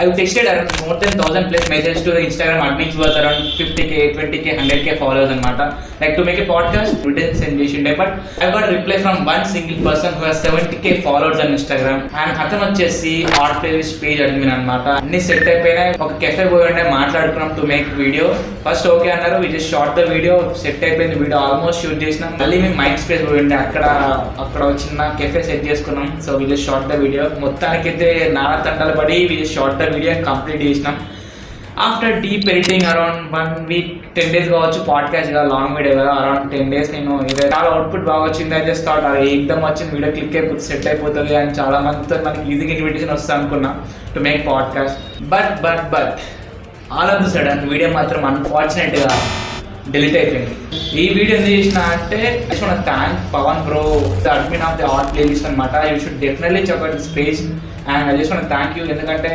I've texted around more than 1,000 plus messages to the Instagram admins was around 50k, 20k, 100k followers anamata. Like to make a podcast, written send chesinde, but I got a reply from one single person who has 70k followers on Instagram. And అతను వచ్చేసి art playlist page admin అనమాట. అన్ని set అయిపోయినాయి. ఒక cafe పోయి ఉండే మాట్లాడుకున్నాం to make video. First okay అన్నారు, we just shot the video. Set అయిపోయింది, వీడియో ఆల్మోస్ట్ షూట్ చేసినాం. మళ్ళీ మేము మైండ్ స్పేస్ పోయి ఉండే అక్కడ చిన్న కెఫే సెట్ చేసుకున్నాం. So we just shot the video. మొత్తానికైతే నానా తంటాలు పడి we just shot the video complete చేసినాం. After deep editing around 1 week 10 days కావచ్చు, పాడ్కాస్ట్ కదా, లాంగ్ వీడియో కదా, అరౌండ్ 10 days నేను చాలా అవుట్పుట్ బాగా వచ్చింది. అయితే థాట్ అది ఎగ్దమ్ వచ్చింది, వీడియో క్లిక్ అయిపోతుంది, సెట్ అయిపోతుంది అని చాలా మందితో మనకి ఈజీగా ఇన్విటేషన్ వస్తా అనుకున్నా to make podcast. But all of the sudden video మాత్రం అన్ఫార్చునేట్గా డిలీట్ అయిపోయింది. ఈ వీడియో ఎందుకు చేసిన అంటే thank Pavan bro, the admin of the art playlist అనమాట. You should definitely check out this page and I just want thank you. ఎందుకంటే